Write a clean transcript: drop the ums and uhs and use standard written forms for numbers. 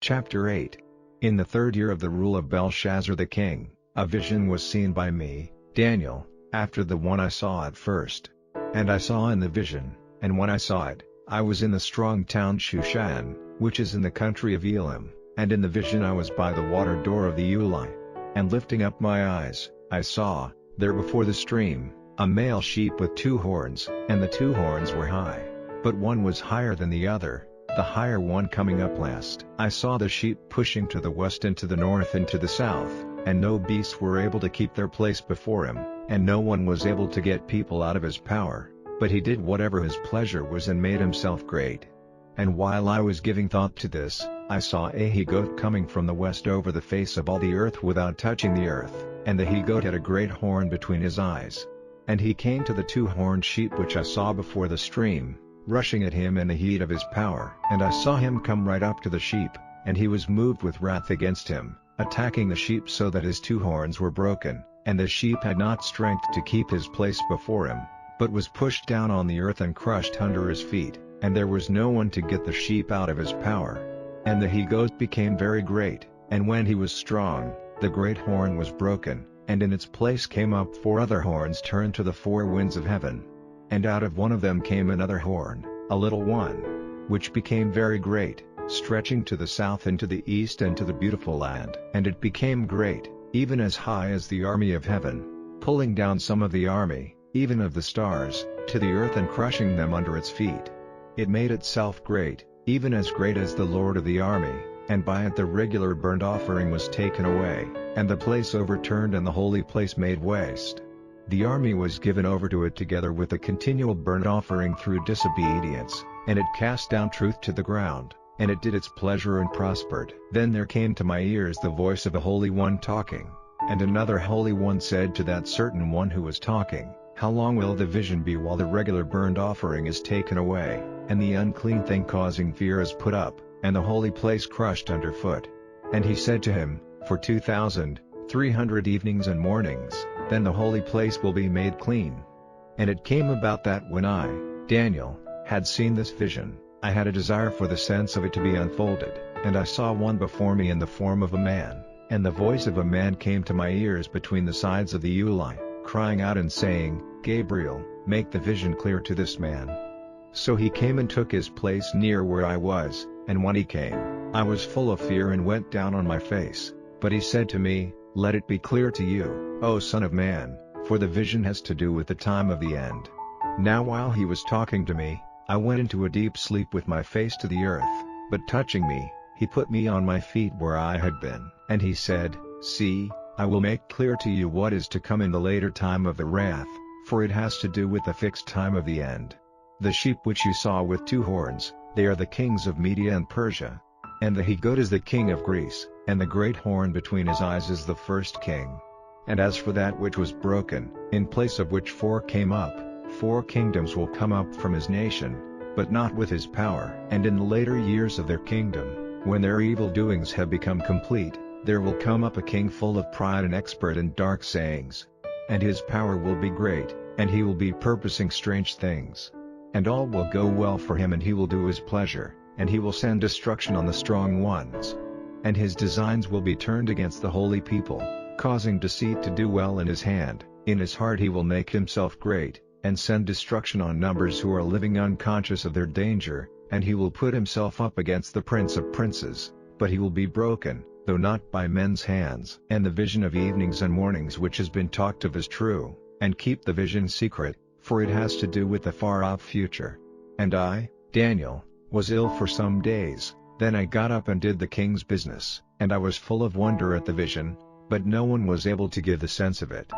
Chapter 8. In the 3rd year of the rule of Belshazzar the king, a vision was seen by me, Daniel, after the one I saw at first. And I saw in the vision, and when I saw it, I was in the strong town Shushan, which is in the country of Elam, and in the vision I was by the water door of the Uli. And lifting up my eyes, I saw, there before the stream, a male sheep with 2 horns, and the 2 horns were high, but one was higher than the other, the higher one coming up last. I saw the sheep pushing to the west and to the north and to the south, and no beasts were able to keep their place before him, and no one was able to get people out of his power, but he did whatever his pleasure was and made himself great. And while I was giving thought to this, I saw a he-goat coming from the west over the face of all the earth without touching the earth, and the he-goat had a great horn between his eyes. And he came to the 2-horned sheep which I saw before the stream, rushing at him in the heat of his power. And I saw him come right up to the sheep, and he was moved with wrath against him, attacking the sheep so that his 2 horns were broken, and the sheep had not strength to keep his place before him, but was pushed down on the earth and crushed under his feet, and there was no one to get the sheep out of his power. And the he-goat became very great, and when he was strong, the great horn was broken, and in its place came up 4 other horns turned to the 4 winds of heaven. And out of one of them came another horn, a little one, which became very great, stretching to the south and to the east and to the beautiful land. And it became great, even as high as the army of heaven, pulling down some of the army, even of the stars, to the earth and crushing them under its feet. It made itself great, even as great as the Lord of the army, and by it the regular burnt offering was taken away, and the place overturned and the holy place made waste. The army was given over to it together with the continual burnt offering through disobedience, and it cast down truth to the ground, and it did its pleasure and prospered. Then there came to my ears the voice of a Holy One talking, and another Holy One said to that certain one who was talking, "How long will the vision be while the regular burnt offering is taken away, and the unclean thing causing fear is put up, and the holy place crushed underfoot?" And he said to him, "For 2,300 evenings and mornings, then the holy place will be made clean." And it came about that when I, Daniel, had seen this vision, I had a desire for the sense of it to be unfolded, and I saw one before me in the form of a man, and the voice of a man came to my ears between the sides of the Uli, crying out and saying, "Gabriel, make the vision clear to this man." So he came and took his place near where I was, and when he came, I was full of fear and went down on my face. But he said to me, "Let it be clear to you, O son of man, for the vision has to do with the time of the end." Now while he was talking to me, I went into a deep sleep with my face to the earth, but touching me, he put me on my feet where I had been. And he said, "See, I will make clear to you what is to come in the later time of the wrath, for it has to do with the fixed time of the end. The sheep which you saw with 2 horns, they are the kings of Media and Persia. And the he-goat is the king of Greece, and the great horn between his eyes is the first king. And as for that which was broken, in place of which 4 came up, 4 kingdoms will come up from his nation, but not with his power. And in the later years of their kingdom, when their evil doings have become complete, there will come up a king full of pride and expert in dark sayings. And his power will be great, and he will be purposing strange things. And all will go well for him, and he will do his pleasure, and he will send destruction on the strong ones. And his designs will be turned against the holy people, causing deceit to do well in his hand. In his heart he will make himself great, and send destruction on numbers who are living unconscious of their danger, and he will put himself up against the prince of princes, but he will be broken, though not by men's hands. And the vision of evenings and mornings which has been talked of is true, and keep the vision secret, for it has to do with the far-off future. And I, Daniel, was ill for some days. Then I got up and did the king's business, and I was full of wonder at the vision, but no one was able to give the sense of it.